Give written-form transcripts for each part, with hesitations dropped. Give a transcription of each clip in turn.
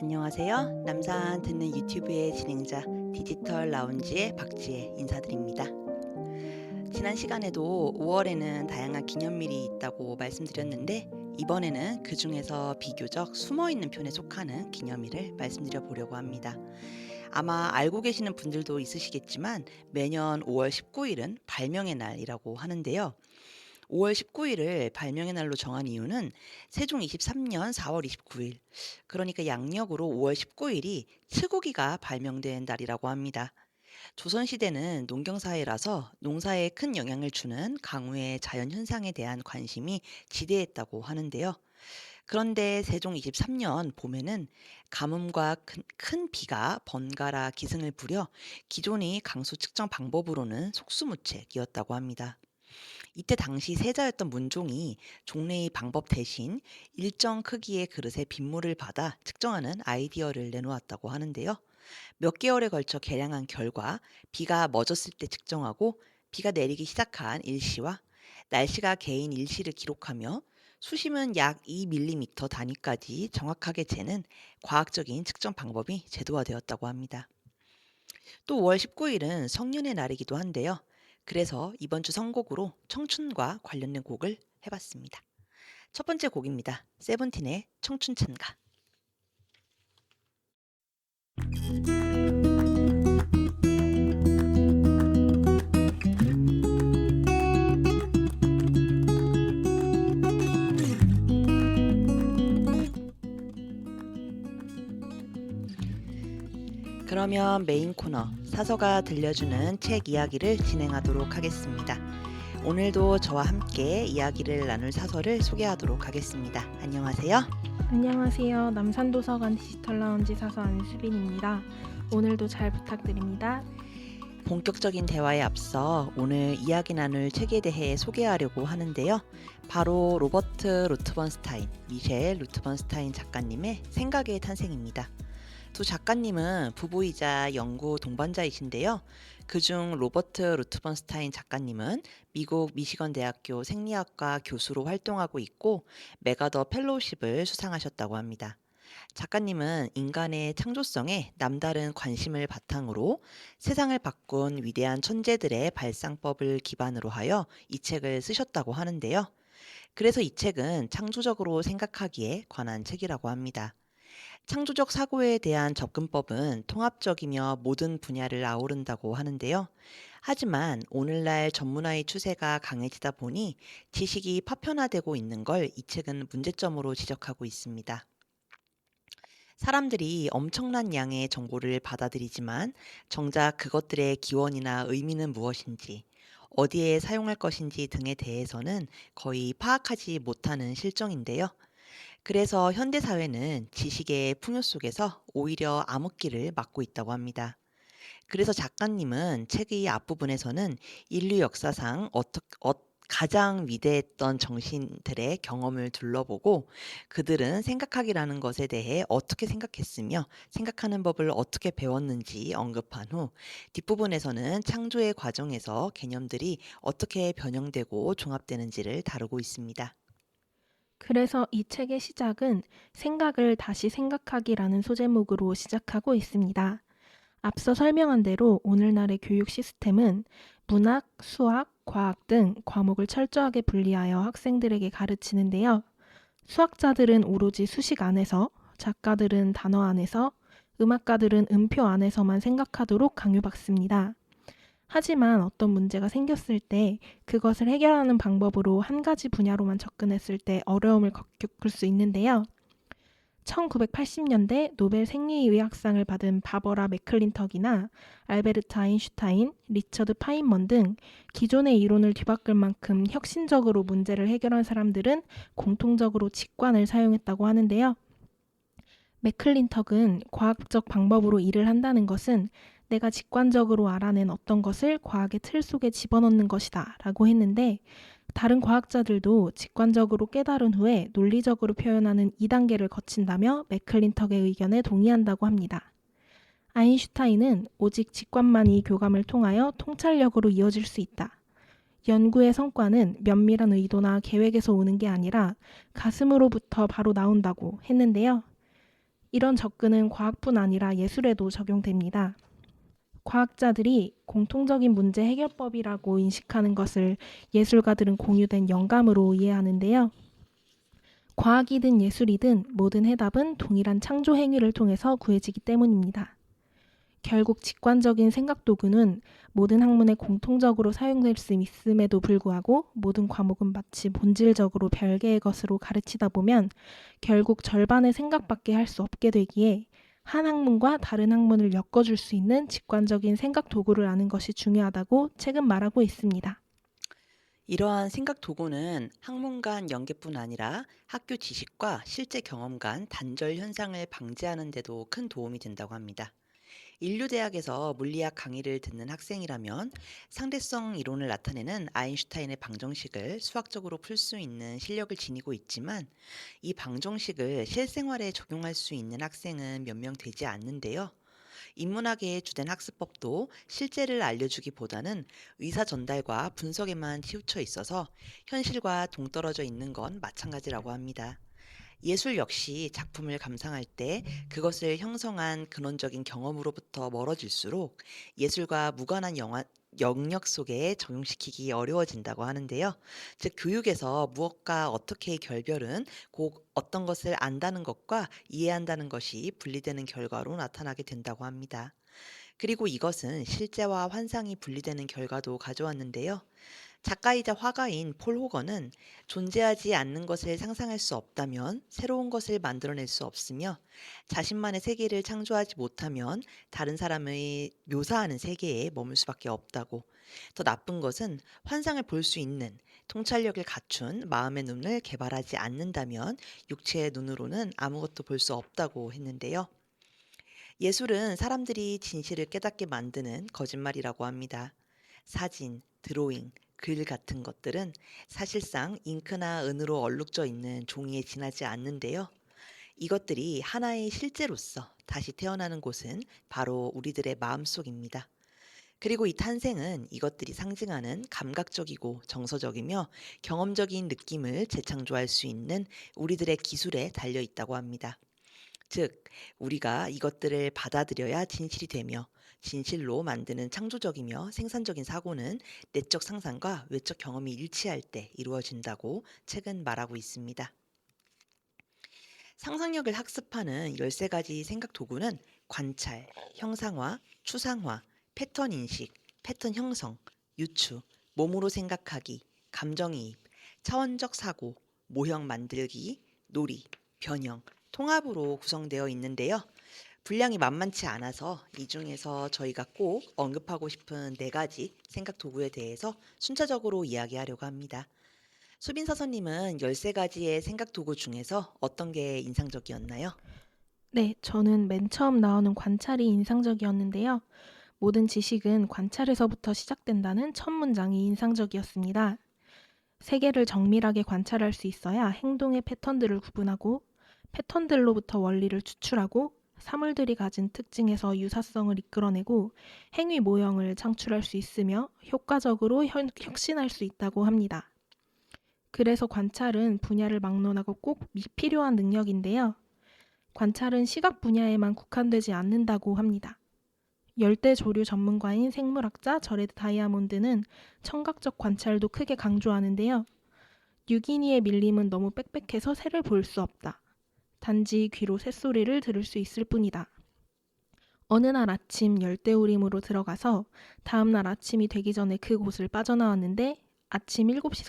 안녕하세요. 남산 듣는 유튜브의 진행자 디지털 라운지의 박지혜 인사드립니다. 지난 시간에도 5월에는 다양한 기념일이 있다고 말씀드렸는데 이번에는 그 중에서 비교적 숨어있는 편에 속하는 기념일을 말씀드려 보려고 합니다. 아마 알고 계시는 분들도 있으시겠지만 매년 5월 19일은 발명의 날이라고 하는데요. 5월 19일을 발명의 날로 정한 이유는 세종 23년 4월 29일, 그러니까 양력으로 5월 19일이 츠고기가 발명된 날이라고 합니다. 조선시대는 농경사회라서 농사에 큰 영향을 주는 강우의 자연현상에 대한 관심이 지대했다고 하는데요. 그런데 세종 23년 봄에는 가뭄과 큰 비가 번갈아 기승을 부려 기존의 강수 측정 방법으로는 속수무책이었다고 합니다. 이때 당시 세자였던 문종이 종래의 방법 대신 일정 크기의 그릇에 빗물을 받아 측정하는 아이디어를 내놓았다고 하는데요. 몇 개월에 걸쳐 개량한 결과 비가 멎었을 때 측정하고 비가 내리기 시작한 일시와 날씨가 개인 일시를 기록하며 수심은 약 2mm 단위까지 정확하게 재는 과학적인 측정 방법이 제도화되었다고 합니다. 또 5월 19일은 성년의 날이기도 한데요. 그래서 이번 주 선곡으로 청춘과 관련된 곡을 해봤습니다. 첫 번째 곡입니다. 세븐틴의 청춘 찬가. 그러면 메인 코너 사서가 들려주는 책 이야기를 진행하도록 하겠습니다. 오늘도 저와 함께 이야기를 나눌 사서를 소개하도록 하겠습니다. 안녕하세요. 안녕하세요. 남산도서관 디지털 라운지 사서 안수빈입니다. 오늘도 잘 부탁드립니다. 본격적인 대화에 앞서 오늘 이야기 나눌 책에 대해 소개하려고 하는데요. 바로 로버트 루트번스타인, 미셸 루트번스타인 작가님의 생각의 탄생입니다. 두 작가님은 부부이자 연구 동반자이신데요. 그중 로버트 루트번스타인 작가님은 미국 미시건 대학교 생리학과 교수로 활동하고 있고 메가더 펠로우십을 수상하셨다고 합니다. 작가님은 인간의 창조성에 남다른 관심을 바탕으로 세상을 바꾼 위대한 천재들의 발상법을 기반으로 하여 이 책을 쓰셨다고 하는데요. 그래서 이 책은 창조적으로 생각하기에 관한 책이라고 합니다. 창조적 사고에 대한 접근법은 통합적이며 모든 분야를 아우른다고 하는데요. 하지만 오늘날 전문화의 추세가 강해지다 보니 지식이 파편화되고 있는 걸 이 책은 문제점으로 지적하고 있습니다. 사람들이 엄청난 양의 정보를 받아들이지만 정작 그것들의 기원이나 의미는 무엇인지, 어디에 사용할 것인지 등에 대해서는 거의 파악하지 못하는 실정인데요. 그래서 현대 사회는 지식의 풍요 속에서 오히려 암흑기를 맞고 있다고 합니다. 그래서 작가님은 책의 앞부분에서는 인류 역사상 가장 위대했던 정신들의 경험을 둘러보고 그들은 생각하기라는 것에 대해 어떻게 생각했으며 생각하는 법을 어떻게 배웠는지 언급한 후 뒷부분에서는 창조의 과정에서 개념들이 어떻게 변형되고 종합되는지를 다루고 있습니다. 그래서 이 책의 시작은 생각을 다시 생각하기라는 소제목으로 시작하고 있습니다. 앞서 설명한 대로 오늘날의 교육 시스템은 문학, 수학, 과학 등 과목을 철저하게 분리하여 학생들에게 가르치는데요. 수학자들은 오로지 수식 안에서, 작가들은 단어 안에서, 음악가들은 음표 안에서만 생각하도록 강요받습니다. 하지만 어떤 문제가 생겼을 때 그것을 해결하는 방법으로 한 가지 분야로만 접근했을 때 어려움을 겪을 수 있는데요. 1980년대 노벨 생리의학상을 받은 바버라 맥클린턱이나 알베르트 아인슈타인, 리처드 파인먼 등 기존의 이론을 뒤바꿀 만큼 혁신적으로 문제를 해결한 사람들은 공통적으로 직관을 사용했다고 하는데요. 맥클린턱은 과학적 방법으로 일을 한다는 것은 내가 직관적으로 알아낸 어떤 것을 과학의 틀 속에 집어넣는 것이다 라고 했는데 다른 과학자들도 직관적으로 깨달은 후에 논리적으로 표현하는 2단계를 거친다며 맥클린턱의 의견에 동의한다고 합니다. 아인슈타인은 오직 직관만이 교감을 통하여 통찰력으로 이어질 수 있다. 연구의 성과는 면밀한 의도나 계획에서 오는 게 아니라 가슴으로부터 바로 나온다고 했는데요. 이런 접근은 과학뿐 아니라 예술에도 적용됩니다. 과학자들이 공통적인 문제 해결법이라고 인식하는 것을 예술가들은 공유된 영감으로 이해하는데요. 과학이든 예술이든 모든 해답은 동일한 창조 행위를 통해서 구해지기 때문입니다. 결국 직관적인 생각 도구는 모든 학문에 공통적으로 사용될 수 있음에도 불구하고 모든 과목은 마치 본질적으로 별개의 것으로 가르치다 보면 결국 절반의 생각밖에 할 수 없게 되기에 한 학문과 다른 학문을 엮어줄 수 있는 직관적인 생각 도구를 아는 것이 중요하다고 책은 말하고 있습니다. 이러한 생각 도구는 학문 간 연계뿐 아니라 학교 지식과 실제 경험 간 단절 현상을 방지하는 데도 큰 도움이 된다고 합니다. 인류대학에서 물리학 강의를 듣는 학생이라면 상대성 이론을 나타내는 아인슈타인의 방정식을 수학적으로 풀 수 있는 실력을 지니고 있지만 이 방정식을 실생활에 적용할 수 있는 학생은 몇 명 되지 않는데요. 인문학의 주된 학습법도 실제를 알려주기보다는 의사 전달과 분석에만 치우쳐 있어서 현실과 동떨어져 있는 건 마찬가지라고 합니다. 예술 역시 작품을 감상할 때 그것을 형성한 근원적인 경험으로부터 멀어질수록 예술과 무관한 영역 속에 적용시키기 어려워진다고 하는데요. 즉, 교육에서 무엇과 어떻게의 결별은 곧 어떤 것을 안다는 것과 이해한다는 것이 분리되는 결과로 나타나게 된다고 합니다. 그리고 이것은 실제와 환상이 분리되는 결과도 가져왔는데요. 작가이자 화가인 폴 호거는 존재하지 않는 것을 상상할 수 없다면 새로운 것을 만들어낼 수 없으며 자신만의 세계를 창조하지 못하면 다른 사람의 묘사하는 세계에 머물 수밖에 없다고. 더 나쁜 것은 환상을 볼 수 있는 통찰력을 갖춘 마음의 눈을 개발하지 않는다면 육체의 눈으로는 아무것도 볼 수 없다고 했는데요. 예술은 사람들이 진실을 깨닫게 만드는 거짓말이라고 합니다. 사진, 드로잉, 글 같은 것들은 사실상 잉크나 은으로 얼룩져 있는 종이에 지나지 않는데요. 이것들이 하나의 실제로서 다시 태어나는 곳은 바로 우리들의 마음속입니다. 그리고 이 탄생은 이것들이 상징하는 감각적이고 정서적이며 경험적인 느낌을 재창조할 수 있는 우리들의 기술에 달려 있다고 합니다. 즉, 우리가 이것들을 받아들여야 진실이 되며 진실로 만드는 창조적이며 생산적인 사고는 내적 상상과 외적 경험이 일치할 때 이루어진다고 책은 말하고 있습니다. 상상력을 학습하는 13가지 생각 도구는 관찰, 형상화, 추상화, 패턴 인식, 패턴 형성, 유추, 몸으로 생각하기, 감정이입, 차원적 사고, 모형 만들기, 놀이, 변형, 통합으로 구성되어 있는데요. 분량이 만만치 않아서 이 중에서 저희가 꼭 언급하고 싶은 4가지 생각 도구에 대해서 순차적으로 이야기하려고 합니다. 수빈 사서님은 13가지의 생각 도구 중에서 어떤 게 인상적이었나요? 네, 저는 맨 처음 나오는 관찰이 인상적이었는데요. 모든 지식은 관찰에서부터 시작된다는 첫 문장이 인상적이었습니다. 세계를 정밀하게 관찰할 수 있어야 행동의 패턴들을 구분하고 패턴들로부터 원리를 추출하고 사물들이 가진 특징에서 유사성을 이끌어내고 행위 모형을 창출할 수 있으며 효과적으로 혁신할 수 있다고 합니다. 그래서 관찰은 분야를 막론하고 꼭 필요한 능력인데요. 관찰은 시각 분야에만 국한되지 않는다고 합니다. 열대 조류 전문가인 생물학자 저레드 다이아몬드는 청각적 관찰도 크게 강조하는데요. 뉴기니의 밀림은 너무 빽빽해서 새를 볼 수 없다. 단지 귀로 새소리를 들을 수 있을 뿐이다. 어느 날 아침 열대우림으로 들어가서 다음 날 아침이 되기 전에 그곳을 빠져나왔는데 아침 7시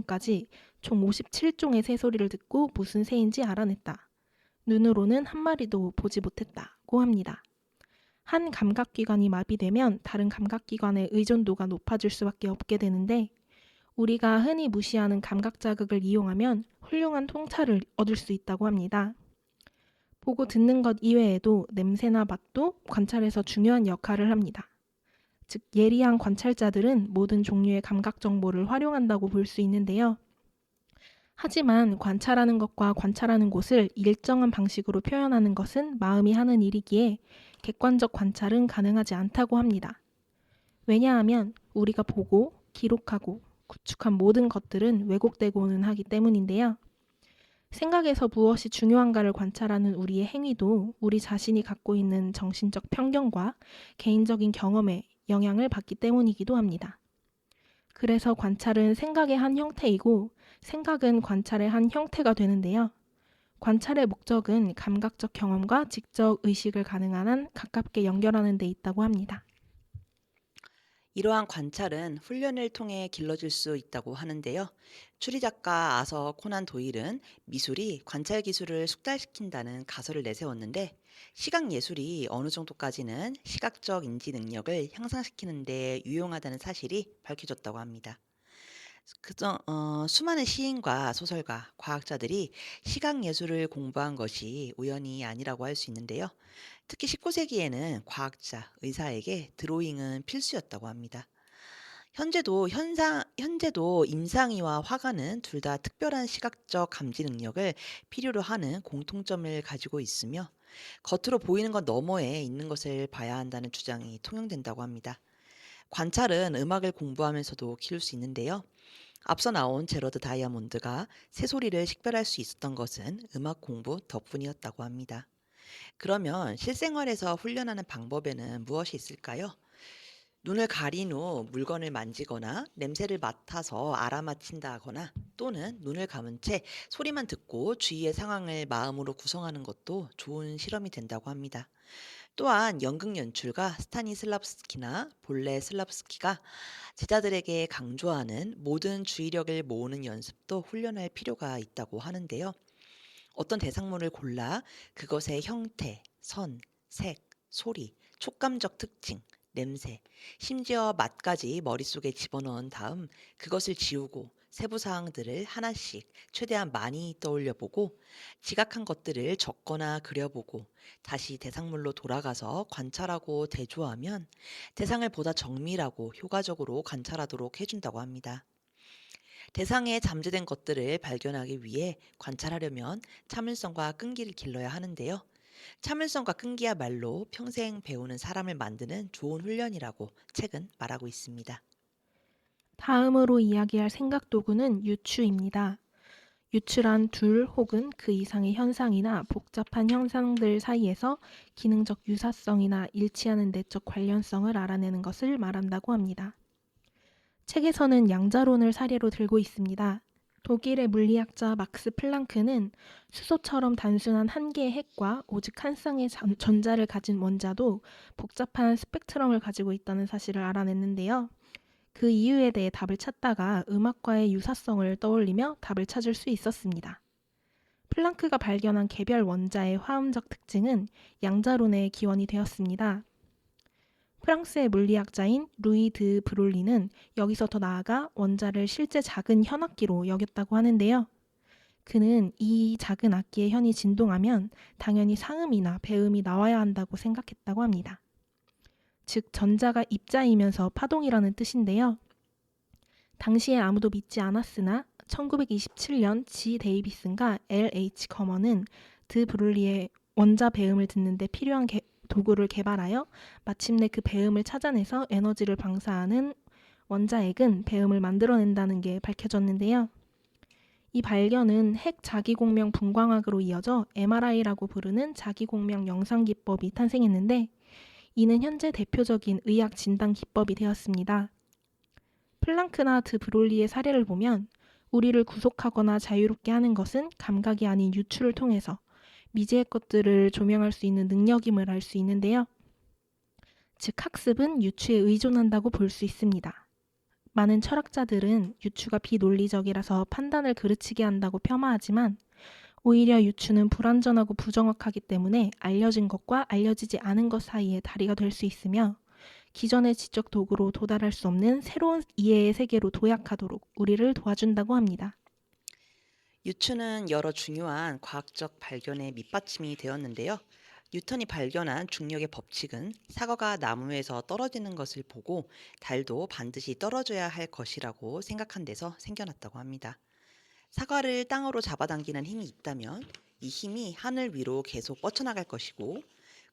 30분까지 총 57종의 새소리를 듣고 무슨 새인지 알아냈다. 눈으로는 한 마리도 보지 못했다고 합니다. 한 감각기관이 마비되면 다른 감각기관의 의존도가 높아질 수밖에 없게 되는데 우리가 흔히 무시하는 감각 자극을 이용하면 훌륭한 통찰을 얻을 수 있다고 합니다. 보고 듣는 것 이외에도 냄새나 맛도 관찰에서 중요한 역할을 합니다. 즉, 예리한 관찰자들은 모든 종류의 감각 정보를 활용한다고 볼 수 있는데요. 하지만 관찰하는 것과 관찰하는 곳을 일정한 방식으로 표현하는 것은 마음이 하는 일이기에 객관적 관찰은 가능하지 않다고 합니다. 왜냐하면 우리가 보고, 기록하고, 구축한 모든 것들은 왜곡되고는 하기 때문인데요. 생각에서 무엇이 중요한가를 관찰하는 우리의 행위도 우리 자신이 갖고 있는 정신적 편견과 개인적인 경험에 영향을 받기 때문이기도 합니다. 그래서 관찰은 생각의 한 형태이고 생각은 관찰의 한 형태가 되는데요. 관찰의 목적은 감각적 경험과 직접 의식을 가능한 한 가깝게 연결하는 데 있다고 합니다. 이러한 관찰은 훈련을 통해 길러질 수 있다고 하는데요. 추리작가 아서 코난 도일은 미술이 관찰 기술을 숙달시킨다는 가설을 내세웠는데, 시각 예술이 어느 정도까지는 시각적 인지 능력을 향상시키는 데 유용하다는 사실이 밝혀졌다고 합니다. 수많은 시인과 소설가, 과학자들이 시각 예술을 공부한 것이 우연이 아니라고 할 수 있는데요. 특히 19세기에는 과학자, 의사에게 드로잉은 필수였다고 합니다. 현재도 임상의와 화가는 둘 다 특별한 시각적 감지 능력을 필요로 하는 공통점을 가지고 있으며, 겉으로 보이는 것 너머에 있는 것을 봐야 한다는 주장이 통용된다고 합니다. 관찰은 음악을 공부하면서도 키울 수 있는데요. 앞서 나온 제러드 다이아몬드가 새소리를 식별할 수 있었던 것은 음악 공부 덕분이었다고 합니다. 그러면 실생활에서 훈련하는 방법에는 무엇이 있을까요? 눈을 가린 후 물건을 만지거나 냄새를 맡아서 알아맞힌다거나, 또는 눈을 감은 채 소리만 듣고 주위의 상황을 마음으로 구성하는 것도 좋은 실험이 된다고 합니다. 또한 연극 연출가 스타니슬랍스키나 볼레 슬랍스키가 제자들에게 강조하는 모든 주의력을 모으는 연습도 훈련할 필요가 있다고 하는데요. 어떤 대상물을 골라 그것의 형태, 선, 색, 소리, 촉감적 특징, 냄새, 심지어 맛까지 머릿속에 집어넣은 다음 그것을 지우고 세부 사항들을 하나씩 최대한 많이 떠올려 보고, 지각한 것들을 적거나 그려보고 다시 대상물로 돌아가서 관찰하고 대조하면 대상을 보다 정밀하고 효과적으로 관찰하도록 해준다고 합니다. 대상에 잠재된 것들을 발견하기 위해 관찰하려면 참을성과 끈기를 길러야 하는데요. 참을성과 끈기야말로 평생 배우는 사람을 만드는 좋은 훈련이라고 책은 말하고 있습니다. 다음으로 이야기할 생각 도구는 유추입니다. 유추란 둘 혹은 그 이상의 현상이나 복잡한 형상들 사이에서 기능적 유사성이나 일치하는 내적 관련성을 알아내는 것을 말한다고 합니다. 책에서는 양자론을 사례로 들고 있습니다. 독일의 물리학자 막스 플랑크는 수소처럼 단순한 한 개의 핵과 오직 한 쌍의 전자를 가진 원자도 복잡한 스펙트럼을 가지고 있다는 사실을 알아냈는데요. 그 이유에 대해 답을 찾다가 음악과의 유사성을 떠올리며 답을 찾을 수 있었습니다. 플랑크가 발견한 개별 원자의 화음적 특징은 양자론의 기원이 되었습니다. 프랑스의 물리학자인 루이 드 브롤리는 여기서 더 나아가 원자를 실제 작은 현악기로 여겼다고 하는데요. 그는 이 작은 악기의 현이 진동하면 당연히 상음이나 배음이 나와야 한다고 생각했다고 합니다. 즉 전자가 입자이면서 파동이라는 뜻인데요. 당시에 아무도 믿지 않았으나 1927년 지 데이비슨과 L.H. 커먼은 드 브룰리의 원자 배음을 듣는데 필요한 도구를 개발하여 마침내 그 배음을 찾아내서 에너지를 방사하는 원자핵은 배음을 만들어낸다는 게 밝혀졌는데요. 이 발견은 핵 자기공명 분광학으로 이어져 MRI라고 부르는 자기공명 영상 기법이 탄생했는데, 이는 현재 대표적인 의학 진단 기법이 되었습니다. 플랑크나 드 브롤리의 사례를 보면 우리를 구속하거나 자유롭게 하는 것은 감각이 아닌 유추를 통해서 미지의 것들을 조명할 수 있는 능력임을 알 수 있는데요. 즉 학습은 유추에 의존한다고 볼 수 있습니다. 많은 철학자들은 유추가 비논리적이라서 판단을 그르치게 한다고 폄하하지만, 오히려 유추는 불완전하고 부정확하기 때문에 알려진 것과 알려지지 않은 것 사이에 다리가 될 수 있으며, 기존의 지적 도구로 도달할 수 없는 새로운 이해의 세계로 도약하도록 우리를 도와준다고 합니다. 유추는 여러 중요한 과학적 발견의 밑받침이 되었는데요. 뉴턴이 발견한 중력의 법칙은 사과가 나무에서 떨어지는 것을 보고 달도 반드시 떨어져야 할 것이라고 생각한 데서 생겨났다고 합니다. 사과를 땅으로 잡아당기는 힘이 있다면 이 힘이 하늘 위로 계속 뻗쳐나갈 것이고,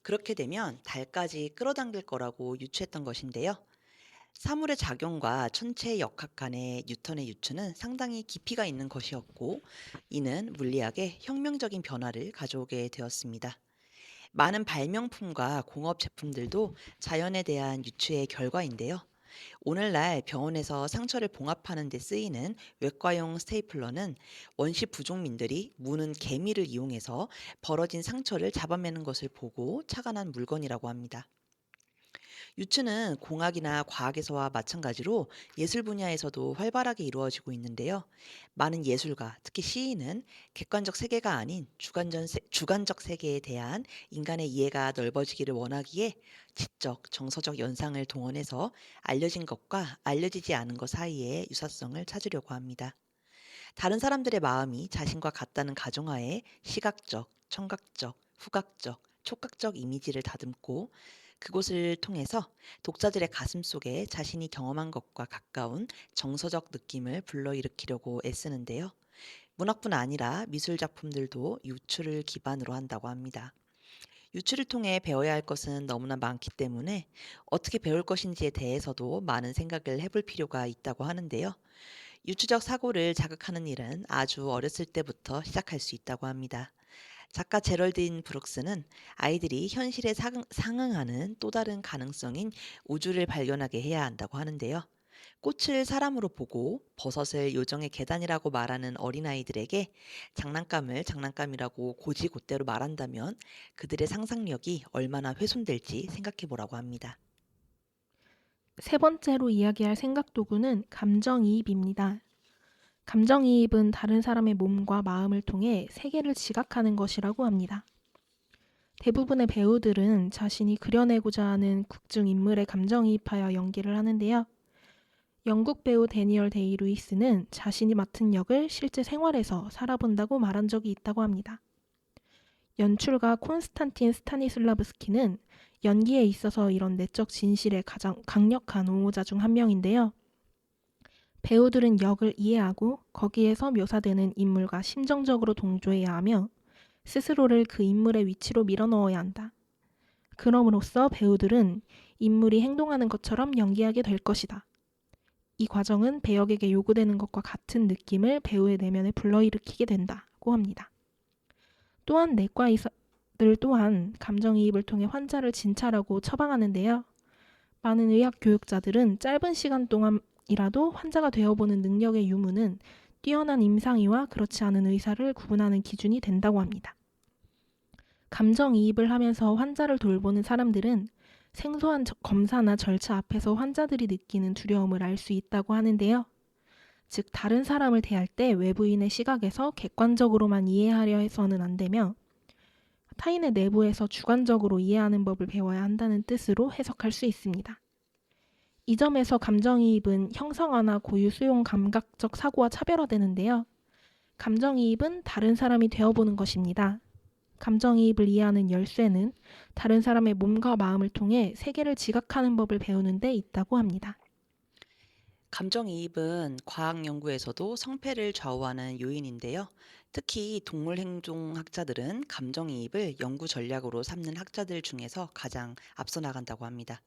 그렇게 되면 달까지 끌어당길 거라고 유추했던 것인데요. 사물의 작용과 천체의 역학 간의 뉴턴의 유추는 상당히 깊이가 있는 것이었고, 이는 물리학에 혁명적인 변화를 가져오게 되었습니다. 많은 발명품과 공업 제품들도 자연에 대한 유추의 결과인데요. 오늘날 병원에서 상처를 봉합하는 데 쓰이는 외과용 스테이플러는 원시 부족민들이 무는 개미를 이용해서 벌어진 상처를 잡아매는 것을 보고 착안한 물건이라고 합니다. 유추는 공학이나 과학에서와 마찬가지로 예술 분야에서도 활발하게 이루어지고 있는데요. 많은 예술가, 특히 시인은 객관적 세계가 아닌 주관적 세계에 대한 인간의 이해가 넓어지기를 원하기에 지적, 정서적 연상을 동원해서 알려진 것과 알려지지 않은 것 사이의 유사성을 찾으려고 합니다. 다른 사람들의 마음이 자신과 같다는 가정하에 시각적, 청각적, 후각적, 촉각적 이미지를 다듬고 그곳을 통해서 독자들의 가슴 속에 자신이 경험한 것과 가까운 정서적 느낌을 불러일으키려고 애쓰는데요. 문학뿐 아니라 미술 작품들도 유추를 기반으로 한다고 합니다. 유추를 통해 배워야 할 것은 너무나 많기 때문에 어떻게 배울 것인지에 대해서도 많은 생각을 해볼 필요가 있다고 하는데요. 유추적 사고를 자극하는 일은 아주 어렸을 때부터 시작할 수 있다고 합니다. 작가 제럴딘 브룩스는 아이들이 현실에 상응하는 또 다른 가능성인 우주를 발견하게 해야 한다고 하는데요. 꽃을 사람으로 보고 버섯을 요정의 계단이라고 말하는 어린아이들에게 장난감을 장난감이라고 고지곳대로 말한다면 그들의 상상력이 얼마나 훼손될지 생각해 보라고 합니다. 세 번째로 이야기할 생각 도구는 감정이입입니다. 감정이입은 다른 사람의 몸과 마음을 통해 세계를 지각하는 것이라고 합니다. 대부분의 배우들은 자신이 그려내고자 하는 극중 인물에 감정이입하여 연기를 하는데요. 영국 배우 데니얼 데이 루이스는 자신이 맡은 역을 실제 생활에서 살아본다고 말한 적이 있다고 합니다. 연출가 콘스탄틴 스타니슬라브스키는 연기에 있어서 이런 내적 진실의 가장 강력한 옹호자 중 한 명인데요. 배우들은 역을 이해하고 거기에서 묘사되는 인물과 심정적으로 동조해야 하며 스스로를 그 인물의 위치로 밀어넣어야 한다. 그럼으로써 배우들은 인물이 행동하는 것처럼 연기하게 될 것이다. 이 과정은 배역에게 요구되는 것과 같은 느낌을 배우의 내면에 불러일으키게 된다고 합니다. 또한 내과 의사들 또한 감정이입을 통해 환자를 진찰하고 처방하는데요. 많은 의학 교육자들은 짧은 시간 동안이라도 환자가 되어보는 능력의 유무는 뛰어난 임상의와 그렇지 않은 의사를 구분하는 기준이 된다고 합니다. 감정이입을 하면서 환자를 돌보는 사람들은 생소한 검사나 절차 앞에서 환자들이 느끼는 두려움을 알 수 있다고 하는데요. 즉, 다른 사람을 대할 때 외부인의 시각에서 객관적으로만 이해하려 해서는 안 되며 타인의 내부에서 주관적으로 이해하는 법을 배워야 한다는 뜻으로 해석할 수 있습니다. 이 점에서 감정이입은 형성화나 고유 수용 감각적 사고와 차별화되는데요. 감정이입은 다른 사람이 되어보는 것입니다. 감정이입을 이해하는 열쇠는 다른 사람의 몸과 마음을 통해 세계를 지각하는 법을 배우는 데 있다고 합니다. 감정이입은 과학 연구에서도 성패를 좌우하는 요인인데요. 특히 동물행동학자들은 감정이입을 연구 전략으로 삼는 학자들 중에서 가장 앞서 나간다고 합니다.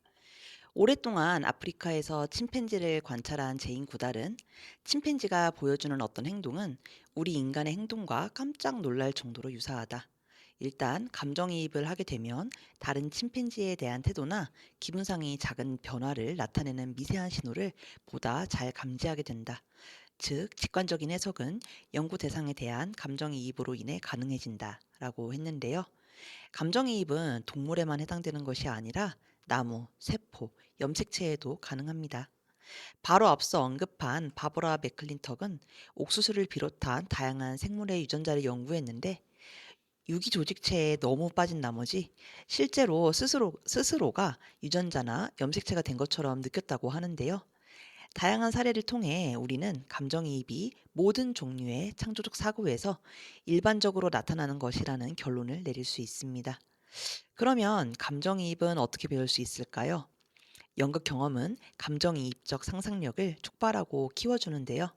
오랫동안 아프리카에서 침팬지를 관찰한 제인 구달은 침팬지가 보여주는 어떤 행동은 우리 인간의 행동과 깜짝 놀랄 정도로 유사하다. 일단 감정이입을 하게 되면 다른 침팬지에 대한 태도나 기분상의 작은 변화를 나타내는 미세한 신호를 보다 잘 감지하게 된다. 즉, 직관적인 해석은 연구 대상에 대한 감정이입으로 인해 가능해진다. 라고 했는데요. 감정이입은 동물에만 해당되는 것이 아니라 나무, 세포, 염색체에도 가능합니다. 바로 앞서 언급한 바버라 맥클린턱은 옥수수를 비롯한 다양한 생물의 유전자를 연구했는데 유기 조직체에 너무 빠진 나머지 실제로 스스로가 유전자나 염색체가 된 것처럼 느꼈다고 하는데요. 다양한 사례를 통해 우리는 감정이입이 모든 종류의 창조적 사고에서 일반적으로 나타나는 것이라는 결론을 내릴 수 있습니다. 그러면 감정이입은 어떻게 배울 수 있을까요? 연극 경험은 감정이입적 상상력을 촉발하고 키워주는데요.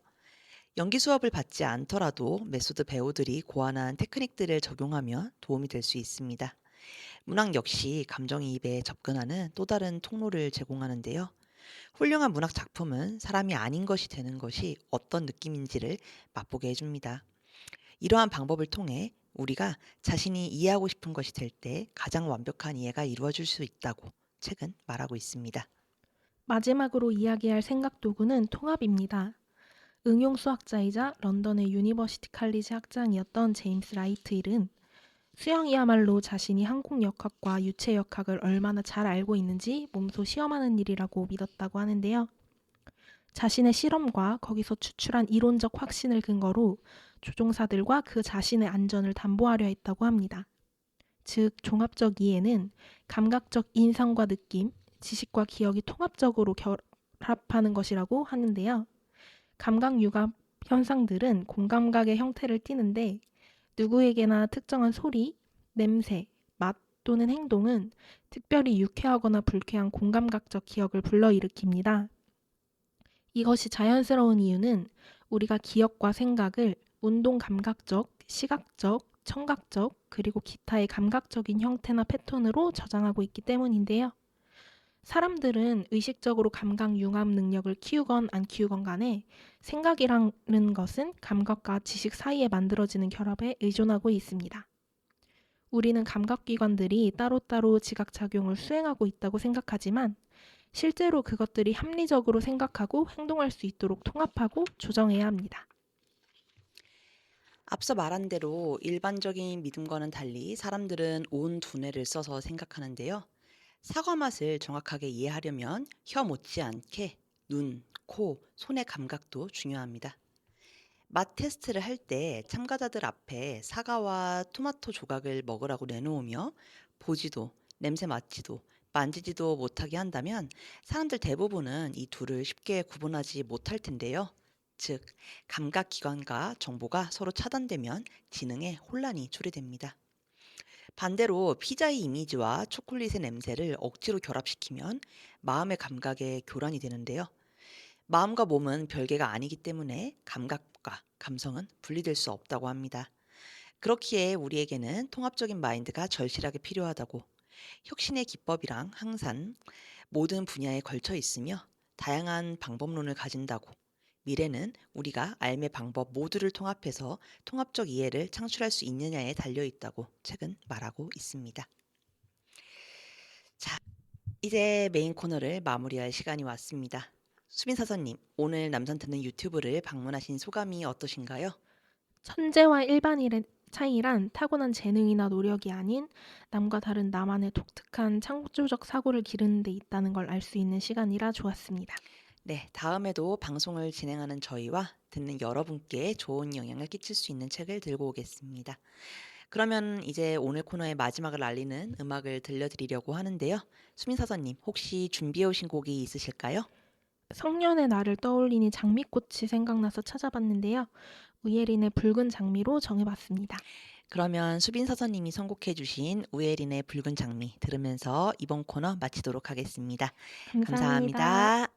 연기 수업을 받지 않더라도 메소드 배우들이 고안한 테크닉들을 적용하면 도움이 될 수 있습니다. 문학 역시 감정이입에 접근하는 또 다른 통로를 제공하는데요. 훌륭한 문학 작품은 사람이 아닌 것이 되는 것이 어떤 느낌인지를 맛보게 해줍니다. 이러한 방법을 통해 우리가 자신이 이해하고 싶은 것이 될 때 가장 완벽한 이해가 이루어질 수 있다고 책은 말하고 있습니다. 마지막으로 이야기할 생각 도구는 통합입니다. 응용 수학자이자 런던의 유니버시티 칼리지 학장이었던 제임스 라이트힐은 수영이야말로 자신이 항공역학과 유체역학을 얼마나 잘 알고 있는지 몸소 시험하는 일이라고 믿었다고 하는데요. 자신의 실험과 거기서 추출한 이론적 확신을 근거로 조종사들과 그 자신의 안전을 담보하려 했다고 합니다. 즉, 종합적 이해는 감각적 인상과 느낌, 지식과 기억이 통합적으로 결합하는 것이라고 하는데요. 감각 융합 현상들은 공감각의 형태를 띠는데 누구에게나 특정한 소리, 냄새, 맛 또는 행동은 특별히 유쾌하거나 불쾌한 공감각적 기억을 불러일으킵니다. 이것이 자연스러운 이유는 우리가 기억과 생각을 운동 감각적, 시각적, 청각적, 그리고 기타의 감각적인 형태나 패턴으로 저장하고 있기 때문인데요. 사람들은 의식적으로 감각 융합 능력을 키우건 안 키우건 간에 생각이라는 것은 감각과 지식 사이에 만들어지는 결합에 의존하고 있습니다. 우리는 감각기관들이 따로따로 지각작용을 수행하고 있다고 생각하지만 실제로 그것들이 합리적으로 생각하고 행동할 수 있도록 통합하고 조정해야 합니다. 앞서 말한 대로 일반적인 믿음과는 달리 사람들은 온 두뇌를 써서 생각하는데요. 사과 맛을 정확하게 이해하려면 혀 못지않게 눈, 코, 손의 감각도 중요합니다. 맛 테스트를 할 때 참가자들 앞에 사과와 토마토 조각을 먹으라고 내놓으며 보지도, 냄새 맡지도, 만지지도 못하게 한다면 사람들 대부분은 이 둘을 쉽게 구분하지 못할 텐데요. 즉, 감각 기관과 정보가 서로 차단되면 지능에 혼란이 초래됩니다. 반대로 피자의 이미지와 초콜릿의 냄새를 억지로 결합시키면 마음의 감각에 교란이 되는데요. 마음과 몸은 별개가 아니기 때문에 감각과 감성은 분리될 수 없다고 합니다. 그렇기에 우리에게는 통합적인 마인드가 절실하게 필요하다고, 혁신의 기법이랑 항상 모든 분야에 걸쳐 있으며 다양한 방법론을 가진다고, 미래는 우리가 삶의 방법 모두를 통합해서 통합적 이해를 창출할 수 있느냐에 달려 있다고 책은 말하고 있습니다. 자, 이제 메인 코너를 마무리할 시간이 왔습니다. 수빈 사서님, 오늘 남산 듣는 유튜브를 방문하신 소감이 어떠신가요? 천재와 일반인의 차이란 타고난 재능이나 노력이 아닌 남과 다른 나만의 독특한 창조적 사고를 기르는 데 있다는 걸 알 수 있는 시간이라 좋았습니다. 네, 다음에도 방송을 진행하는 저희와 듣는 여러분께 좋은 영향을 끼칠 수 있는 책을 들고 오겠습니다. 그러면 이제 오늘 코너의 마지막을 알리는 음악을 들려드리려고 하는데요. 수민 사서님, 혹시 준비해 오신 곡이 있으실까요? 성년의 나를 떠올리니 장미꽃이 생각나서 찾아봤는데요. 우예린의 붉은 장미로 정해봤습니다. 그러면 수빈 사서님이 선곡해 주신 우예린의 붉은 장미 들으면서 이번 코너 마치도록 하겠습니다. 감사합니다. 감사합니다.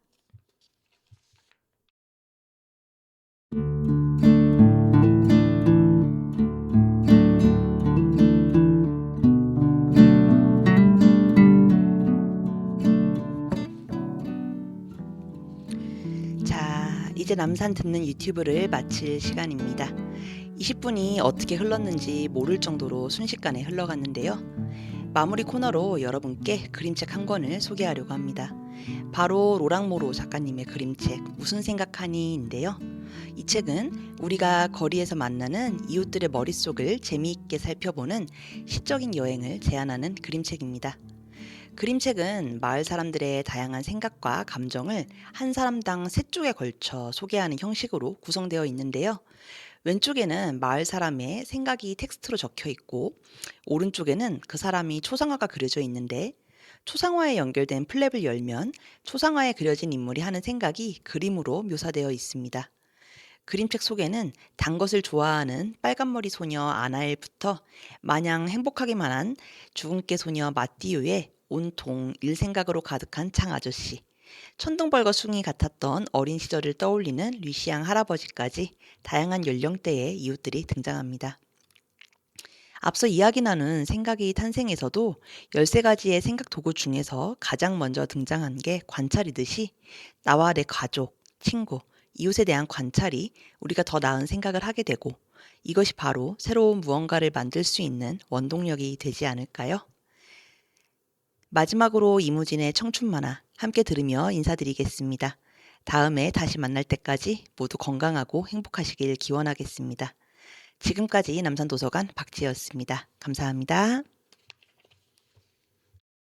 자, 이제 남산 듣는 유튜브를 마칠 시간입니다. 20분이 어떻게 흘렀는지 모를 정도로 순식간에 흘러갔는데요. 마무리 코너로 여러분께 그림책 한 권을 소개하려고 합니다. 바로 로랑모로 작가님의 그림책 무슨 생각하니인데요. 이 책은 우리가 거리에서 만나는 이웃들의 머릿속을 재미있게 살펴보는 시적인 여행을 제안하는 그림책입니다. 그림책은 마을 사람들의 다양한 생각과 감정을 한 사람당 3쪽에 걸쳐 소개하는 형식으로 구성되어 있는데요. 왼쪽에는 마을 사람의 생각이 텍스트로 적혀 있고 오른쪽에는 그 사람이 초상화가 그려져 있는데 초상화에 연결된 플랩을 열면 초상화에 그려진 인물이 하는 생각이 그림으로 묘사되어 있습니다. 그림책 속에는 단 것을 좋아하는 빨간머리 소녀 아나엘부터 마냥 행복하기만 한 주근깨 소녀 마띠유의 온통 일생각으로 가득한 창 아저씨, 천둥벌거 숭이 같았던 어린 시절을 떠올리는 류시앙 할아버지까지 다양한 연령대의 이웃들이 등장합니다. 앞서 이야기 나눈 생각이 탄생에서도 13가지의 생각 도구 중에서 가장 먼저 등장한 게 관찰이듯이 나와 내 가족, 친구, 이웃에 대한 관찰이 우리가 더 나은 생각을 하게 되고 이것이 바로 새로운 무언가를 만들 수 있는 원동력이 되지 않을까요? 마지막으로 이무진의 청춘 만화 함께 들으며 인사드리겠습니다. 다음에 다시 만날 때까지 모두 건강하고 행복하시길 기원하겠습니다. 지금까지 남산도서관 박지혜였습니다. 감사합니다.